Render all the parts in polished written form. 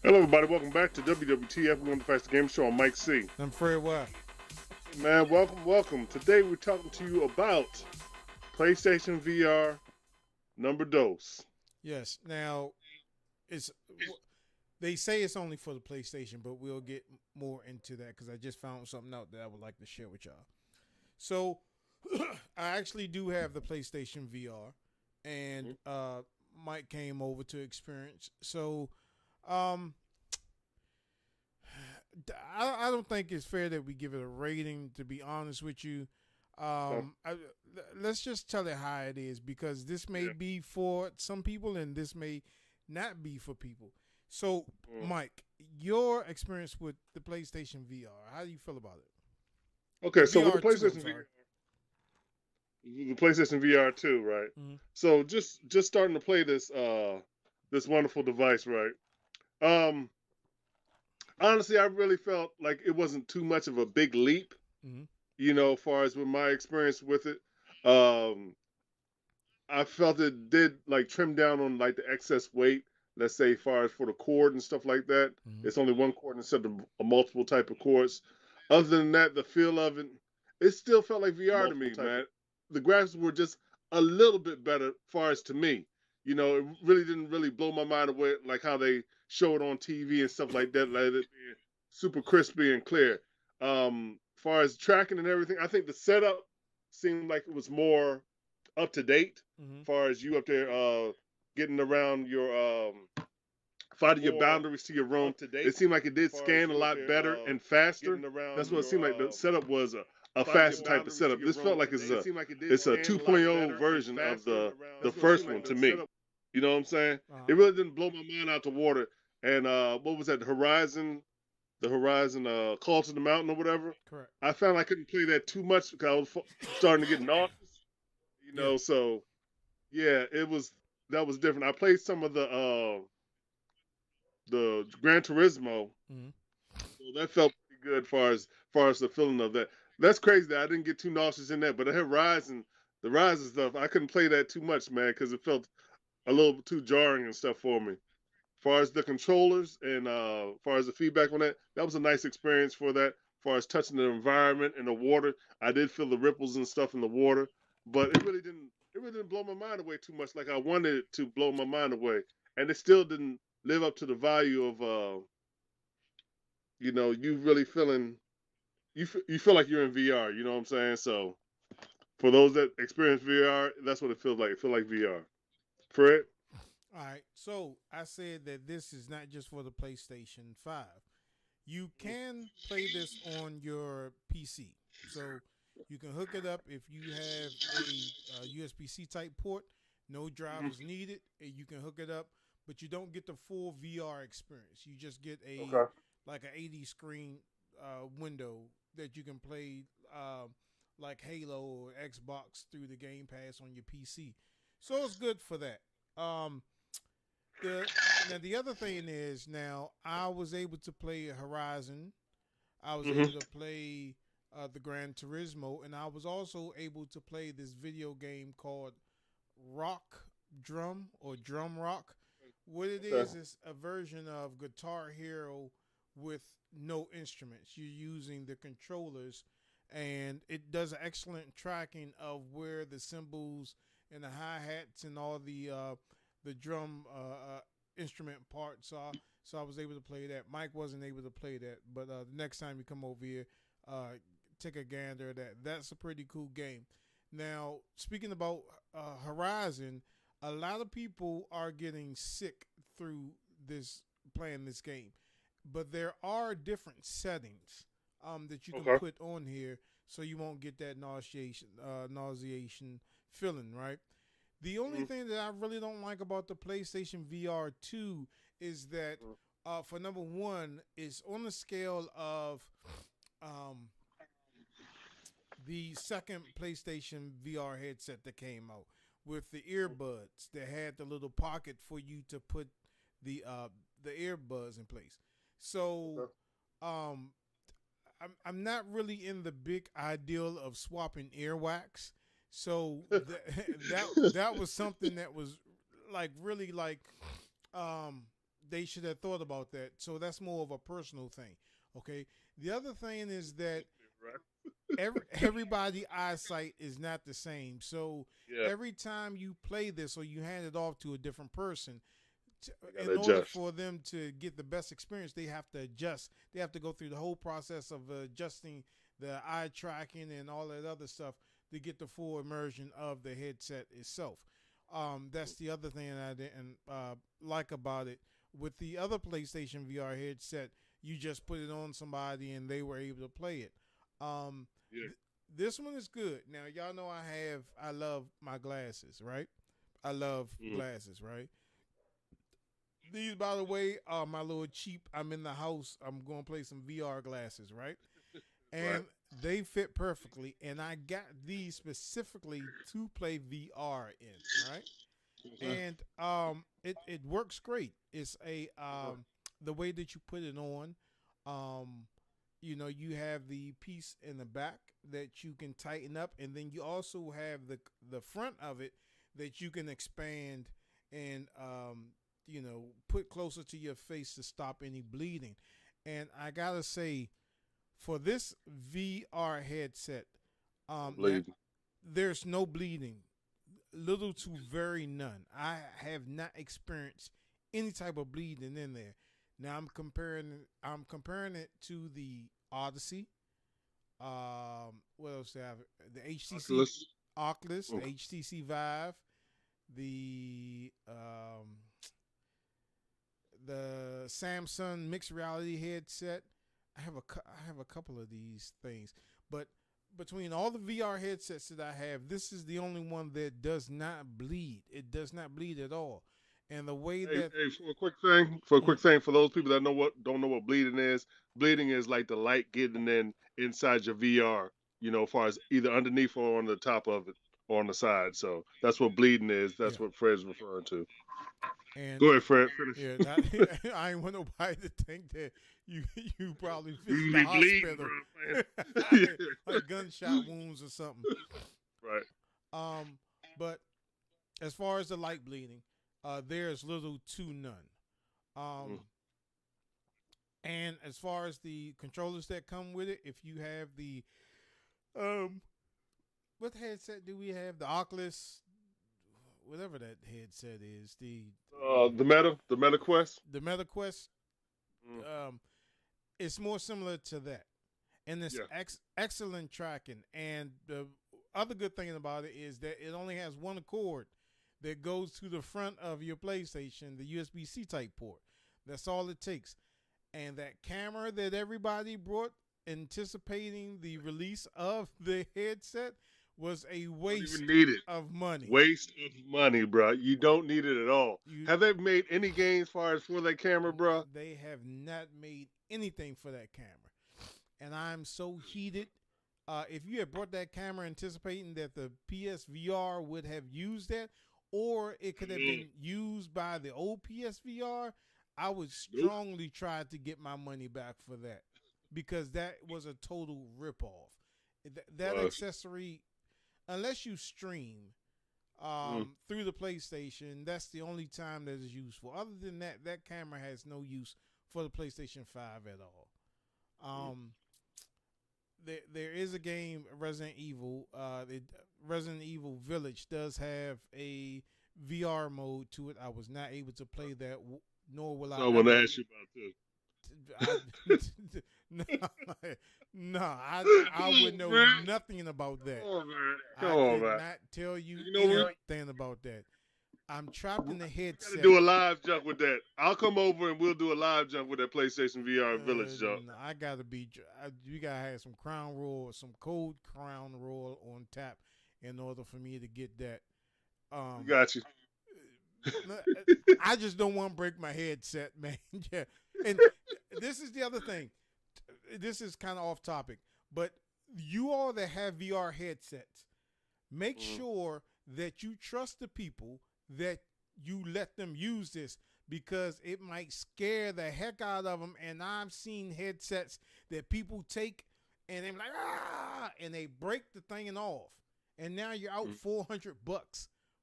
Hello, everybody. Welcome back to WWTF. We want to face the game show on MikeC. I'm Fred Wild. Man, welcome. Today we're talking to you about PlayStation VR number dos. Yes. Now, it's they say it's only for the PlayStation, but we'll get more into that because I just found something out that I would like to share with y'all. So, I actually do have the PlayStation VR, and Mike came over to experience. So, I don't think it's fair that we give it a rating. To be honest with you, let's just tell it how it is because this may be for some people and this may not be for people. So, Mike, your experience with the PlayStation VR, how do you feel about it? Okay, so with the PlayStation VR 2, right? Mm-hmm. So just starting to play this this wonderful device, right? Honestly, I really felt like it wasn't too much of a big leap, you know, as far as with my experience with it. I felt it did like trim down on like the excess weight, let's say, as far as for the cord and stuff like that. It's only one cord instead of a multiple type of cords. Other than that, the feel of it still felt like VR to me, man. The graphics were just a little bit better, as far as to me. You know, it really didn't really blow my mind away like how they show it on TV and stuff like that, like it being super crispy and clear. As far as tracking and everything, I think the setup seemed like it was more up to date. As far as you up there getting around your finding your boundaries to your room. It seemed like it did scan a lot better and faster. That's what it seemed like. The setup was a faster type of setup. This felt like it's a 2.0 version of the first one to me. You know what I'm saying? It really didn't blow my mind out the water. And what was that? The Horizon Call to the Mountain or whatever. Correct. I found I couldn't play that too much because I was starting to get nauseous. You know, so yeah, that was different. I played some of the Gran Turismo. So that felt pretty good as far as the feeling of that. That's crazy that I didn't get too nauseous in that, but the Horizon stuff, I couldn't play that too much, man, because it felt a little too jarring and stuff for me. As far as the controllers and as far as the feedback on that was a nice experience for that. As far as touching the environment and the water, I did feel the ripples and stuff in the water, but it really didn't blow my mind away too much like I wanted it to blow my mind away, and it still didn't live up to the value of you know, you really feeling you feel like you're in VR. You know what I'm saying? So for those that experience VR, that's what it feels like. It feels like VR. Fred? All right. So I said that this is not just for the PlayStation 5. You can play this on your PC. So you can hook it up if you have a USB-C type port. No drivers needed. And you can hook it up, but you don't get the full VR experience. You just get like an 80 screen window that you can play like Halo or Xbox through the Game Pass on your PC. So it's good for that. Now the other thing is now I was able to play Horizon. I was able to play the Gran Turismo, and I was also able to play this video game called Rock Drum or Drum Rock. What it is a version of Guitar Hero with no instruments. You're using the controllers, and it does excellent tracking of where the cymbals and the hi-hats and all the drum instrument parts are. So I was able to play that. Mike wasn't able to play that, but the next time you come over here, take a gander at that. That's a pretty cool game. Now, speaking about Horizon, a lot of people are getting sick through playing this game. But there are different settings that you can put on here so you won't get that nauseation feeling, right? The only thing that I really don't like about the PlayStation VR 2 is that, for number one, it's on the scale of the second PlayStation VR headset that came out with the earbuds that had the little pocket for you to put the earbuds in place. So, I'm not really in the big ideal of swapping earwax. So that was something that was like really like they should have thought about that. So that's more of a personal thing. Okay. The other thing is that everybody eyesight is not the same. So every time you play this or you hand it off to a different person, in order for them to get the best experience, they have to adjust. They have to go through the whole process of adjusting the eye tracking and all that other stuff to get the full immersion of the headset itself. That's the other thing that I didn't like about it. With the other PlayStation VR headset, you just put it on somebody and they were able to play it. This one is good. Now, y'all know I love my glasses, right? I love glasses, right? These, by the way, are my little cheap. I'm in the house. I'm going to play some VR glasses, right? And they fit perfectly. And I got these specifically to play VR in, right? And it works great. It's the way that you put it on. You have the piece in the back that you can tighten up, and then you also have the front of it that you can expand and put closer to your face to stop any bleeding. And I gotta say, for this VR headset, there's no bleeding, little to very none. I have not experienced any type of bleeding in there. Now I'm comparing it to the Odyssey. What else do I have? The HTC Oculus, the HTC Vive, the Samsung mixed reality headset. I have a couple of these things, but between all the VR headsets that I have, this is the only one that does not bleed. It does not bleed at all. And the way for a quick thing, for those people that don't know what bleeding is like the light getting inside your VR, as far as either underneath or on the top of it or on the side. So that's what bleeding is. That's what Fred's referring to. And go ahead, Fred. Finish. Yeah, I ain't want nobody to think that you probably visit the hospital like gunshot wounds or something. Right. But as far as the light bleeding, there's little to none. And as far as the controllers that come with it, if you have the what headset do we have? The Oculus, whatever that headset is, the Meta Quest. The Meta Quest. It's more similar to that, and it's excellent tracking. And the other good thing about it is that it only has one cord that goes to the front of your PlayStation, the USB-C type port. That's all it takes. And that camera that everybody brought, anticipating the release of the headset, was a waste of money. Waste of money, bro. You don't need it at all. Have they made any gains for that camera, bro? They have not made anything for that camera. And I'm so heated. If you had brought that camera anticipating that the PSVR would have used that, or it could have been used by the old PSVR, I would strongly try to get my money back for that, because that was a total ripoff. That accessory, unless you stream through the PlayStation, that's the only time that is useful. Other than that, that camera has no use for the PlayStation 5 at all. There is a game, Resident Evil. Resident Evil Village does have a VR mode to it. I was not able to play that, nor will I. I want to ask you about this. I would know nothing about that. Come on, man. I could not tell you anything about that. I'm trapped in the headset. Gotta do a live jump with that. I'll come over and we'll do a live jump with that PlayStation VR Village jump. No, I gotta be. You gotta have some Crown Royal, some cold Crown Royal on tap in order for me to get that. Got you. I just don't want to break my headset, man. Yeah, and this is the other thing. This is kind of off topic, but you all that have VR headsets, make sure that you trust the people that you let them use this, because it might scare the heck out of them. And I've seen headsets that people take and they're like, and they break the thing off. and now you're out $400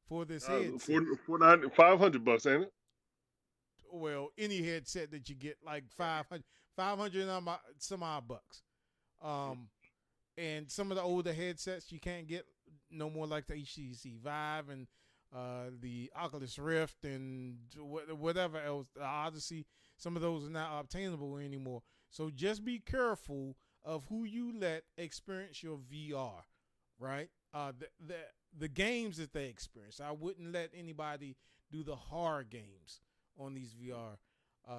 for this headset. $500, ain't it? Well, any headset that you get, like 500 some odd bucks. And some of the older headsets you can't get no more, like the HTC Vive and the Oculus Rift and whatever else, the Odyssey. Some of those are not obtainable anymore. So just be careful of who you let experience your VR, right? The games that they experience. I wouldn't let anybody do the horror games on these VR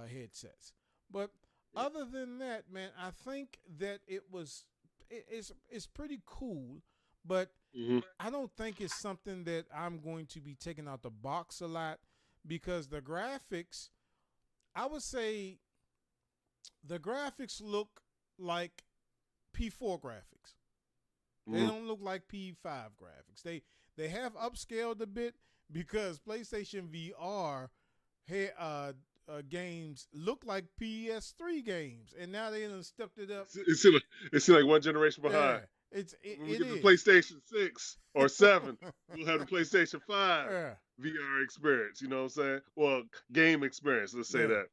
headsets. But other than that, man, I think that it's pretty cool, but I don't think it's something that I'm going to be taking out the box a lot, because the graphics, I would say the graphics look like P4 graphics. They don't look like P5 graphics. They have upscaled a bit, because PlayStation VR games look like PS3 games, and now they done stepped it up. It's like one generation behind. Yeah, when we get the PlayStation 6 or 7, we'll have the PlayStation 5 VR experience. You know what I'm saying? Well, game experience. Let's say that.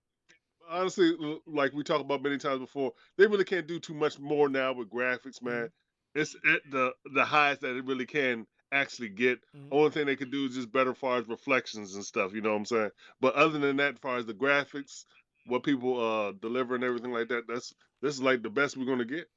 Honestly, like we talked about many times before, they really can't do too much more now with graphics, man. It's at the highest that it really can actually get. Only thing they could do is just better as far as reflections and stuff. You know what I'm saying? But other than that, as far as the graphics, what people deliver and everything like that, this is like the best we're gonna get.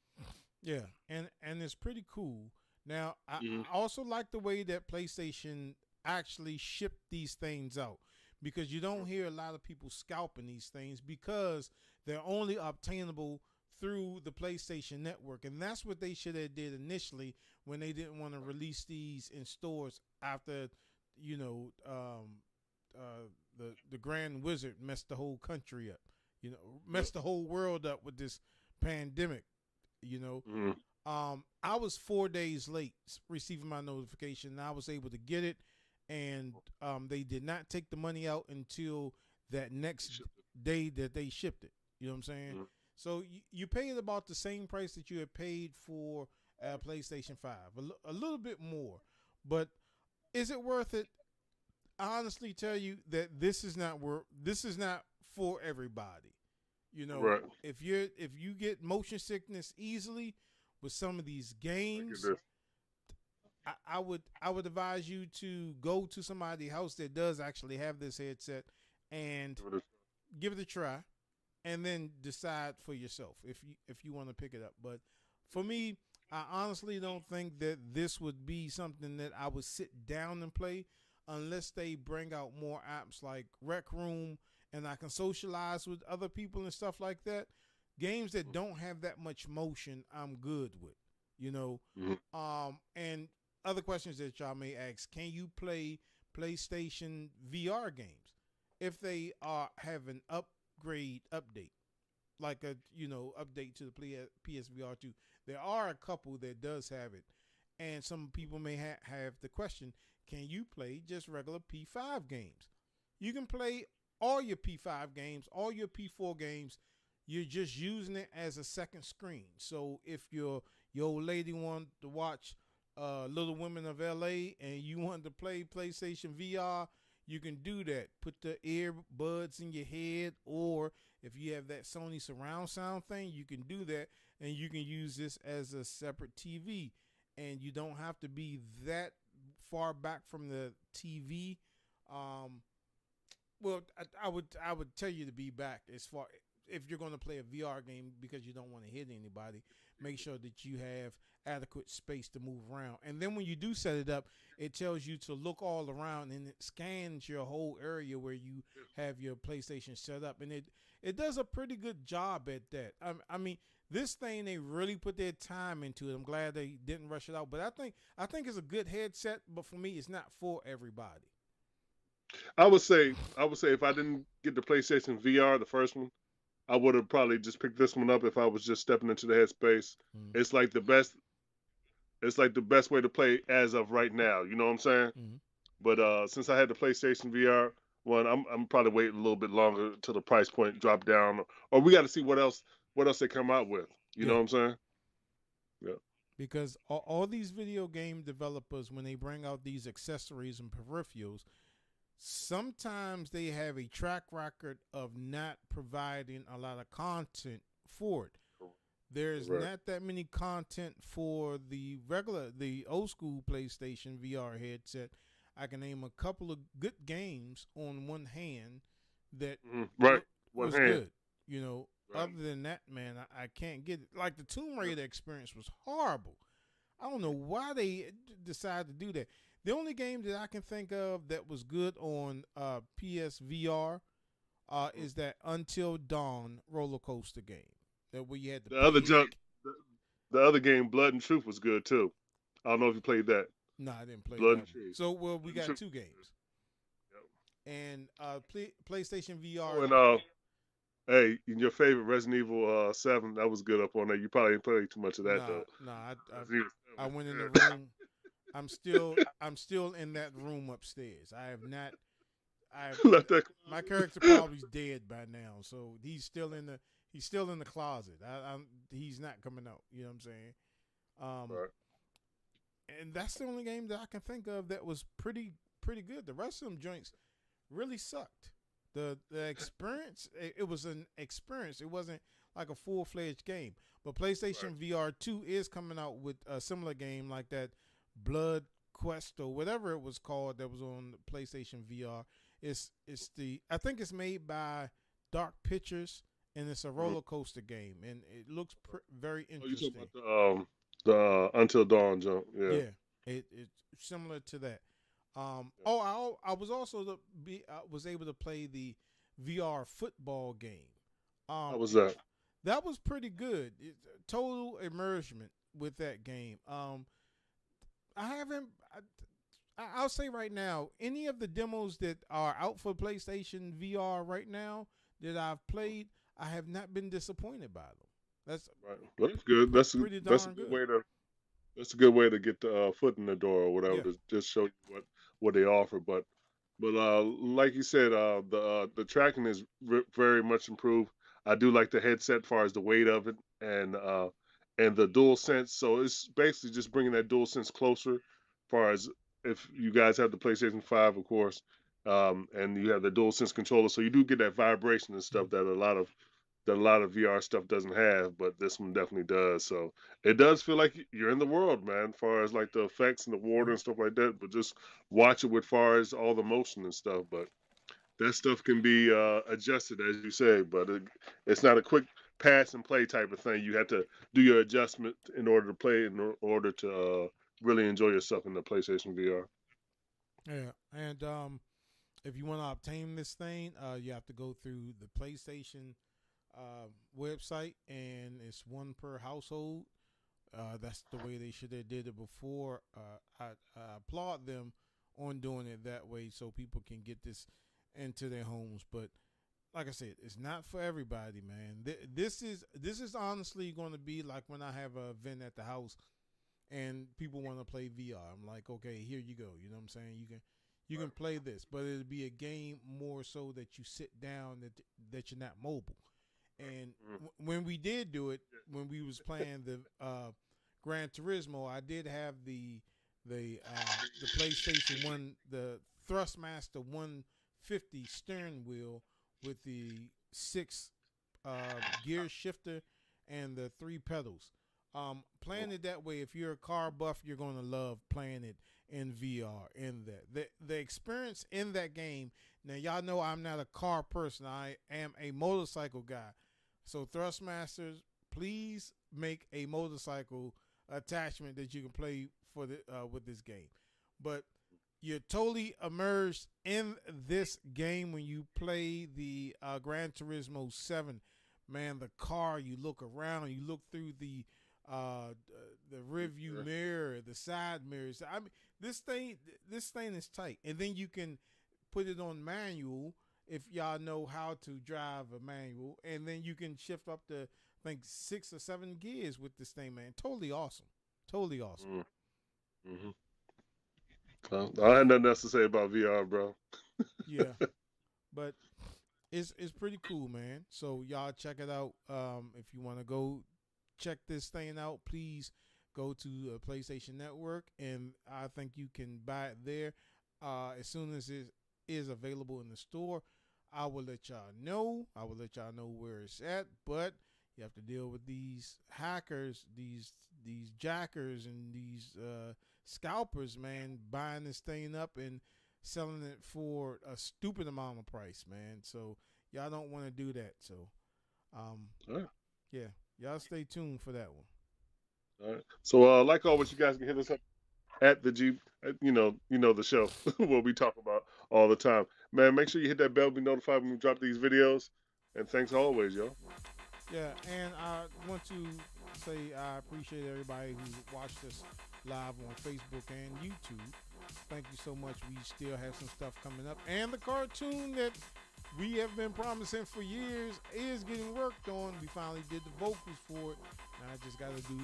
Yeah, and it's pretty cool. Now, I also like the way that PlayStation actually shipped these things out, because you don't hear a lot of people scalping these things, because they're only obtainable through the PlayStation Network. And that's what they should have did initially, when they didn't want to release these in stores after, the Grand Wizard messed the whole country up, messed the whole world up with this pandemic, I was 4 days late receiving my notification, and I was able to get it. And they did not take the money out until that next day that they shipped it. You know what I'm saying? So you paid about the same price that you had paid for PlayStation 5, a little bit more. But is it worth it? I honestly tell you that this is not for everybody. If you get motion sickness easily with some of these games, I would advise you to go to somebody's house that does actually have this headset and give it a try, and then decide for yourself if you want to pick it up. But for me, I honestly don't think that this would be something that I would sit down and play, unless they bring out more apps like Rec Room and I can socialize with other people and stuff like that. Games that don't have that much motion, I'm good with, and other questions that y'all may ask: can you play PlayStation VR games if they have an update, like a update to the PSVR2? There are a couple that does have it, and some people may have the question: can you play just regular P5 games? You can play all your P5 games, all your P4 games. You're just using it as a second screen. So if your old lady wanted to watch Little Women of LA and you want to play PlayStation VR, you can do that. Put the earbuds in your head, or if you have that Sony surround sound thing, you can do that, and you can use this as a separate TV, and you don't have to be that far back from the TV. Well, I would tell you to be back as far, if you're going to play a VR game, because you don't want to hit anybody. Make sure that you have adequate space to move around. And then when you do set it up, it tells you to look all around, and it scans your whole area where you have your PlayStation set up. And it does a pretty good job at that. I mean, this thing, they really put their time into it. I'm glad they didn't rush it out. But I think it's a good headset, but for me, it's not for everybody. I would say if I didn't get the PlayStation VR, the first one, I would have probably just picked this one up if I was just stepping into the headspace. It's like the best. It's like the best way to play as of right now. You know what I'm saying? But since I had the PlayStation VR one, I'm probably waiting a little bit longer till the price point drop down, or we got to see what else they come out with. You know what I'm saying? Yeah. because all these video game developers, when they bring out these accessories and peripherals, sometimes they have a track record of not providing a lot of content for it. There's not that many content for the old school PlayStation VR headset. I can name a couple of good games on one hand that was good. You know, other than that, man, I can't get it. Like the Tomb Raider experience was horrible. I don't know why they decided to do that. The only game that I can think of that was good on PSVR is that Until Dawn roller coaster game. That where you had the other game, Blood and Truth, was good too. I don't know if you played that. No, I didn't play Blood that. And Truth. So we got two games. Yep. And PlayStation VR. Oh, and hey, your favorite Resident Evil 7, that was good up on there. You probably didn't play too much of that though. No, I went in the room. I'm still in that room upstairs. I have not. My character probably dead by now, so he's still in the closet. He's not coming out. You know what I'm saying? Right. And that's the only game that I can think of that was pretty good. The rest of them joints really sucked. The experience, it was an experience. It wasn't like a full-fledged game. But PlayStation VR2 is coming out with a similar game like that, Blood Quest or whatever it was called that was on PlayStation VR. I think it's made by Dark Pictures, and it's a roller coaster game, and it looks very interesting. You talking about the Until Dawn jump? Yeah, it's similar to that. I was also was able to play the VR football game. How was that? That was pretty good. Total immersion with that game. I'll say right now, any of the demos that are out for PlayStation VR right now that I've played, I have not been disappointed by them. That's right. Well, that's good. That's a good way to. That's a good way to get the foot in the door or whatever to just show you what they offer. But like you said, the tracking is very much improved. I do like the headset as far as the weight of it and the dual sense. So it's basically just bringing that dual sense closer. As far as if you guys have the PlayStation 5, of course, and you have the dual sense controller, so you do get that vibration and stuff that a lot of VR stuff doesn't have, but this one definitely does. So it does feel like you're in the world, man, as far as like the effects and the water and stuff like that. But just watch it with far as all the motion and stuff. But that stuff can be adjusted, as you say. But it's not a quick pass and play type of thing. You have to do your adjustment in order to play, in order to really enjoy yourself in the PlayStation VR. Yeah, and if you want to obtain this thing, you have to go through the PlayStation website, and it's one per household. That's the way they should have did it before. I applaud them on doing it that way so people can get this into their homes. But like I said, it's not for everybody, man. This is honestly going to be like when I have an event at the house and people want to play VR. I'm like, okay, here you go. You know what I'm saying? You can play this, but it'll be a game more so that you sit down, that you're not mobile. And when we did do it, when we was playing the Gran Turismo, I did have the PlayStation 1, the Thrustmaster 150 steering wheel with the 6 gear shifter and the 3 pedals. Playing it that way, if you're a car buff, you're going to love playing it in VR. In that, the experience in that game. Now, y'all know I'm not a car person. I am a motorcycle guy. So, Thrustmasters, please make a motorcycle attachment that you can play for with this game. But you're totally immersed in this game when you play the Gran Turismo 7. Man, the car, you look around, you look through the rear view mirror, the side mirrors. I mean, this thing is tight. And then you can put it on manual if y'all know how to drive a manual, and then you can shift up to, I think, 6 or 7 gears with this thing, man. Totally awesome. Totally awesome. I had nothing else to say about VR, bro. Yeah, but it's pretty cool, man. So y'all check it out. If you want to go check this thing out, please go to PlayStation Network, and I think you can buy it there. As soon as it is available in the store, I will let y'all know. I will let y'all know where it's at, but you have to deal with these hackers, these jackers, and these scalpers, man, buying this thing up and selling it for a stupid amount of price, man. So y'all don't want to do that. So, yeah, y'all stay tuned for that one. All right. So, like always, you guys can hit us up at the G, you know the show what we talk about all the time. Man, make sure you hit that bell, be notified when we drop these videos. And thanks always, yo. Yeah, and I want to say I appreciate everybody who watched us live on Facebook and YouTube. Thank you so much. We still have some stuff coming up. And the cartoon that we have been promising for years is getting worked on. We finally did the vocals for it. Now I just got to do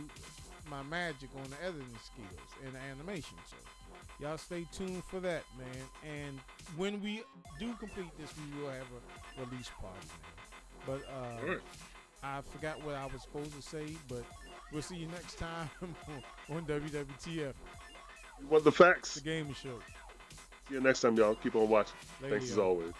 my magic on the editing skills and the animation. So y'all stay tuned for that, man. And when we do complete this, we will have a release party, man. But I forgot what I was supposed to say, but we'll see you next time on WWTF. You want the facts? The Gaming Show. See you next time, y'all. Keep on watching. Thanks as always.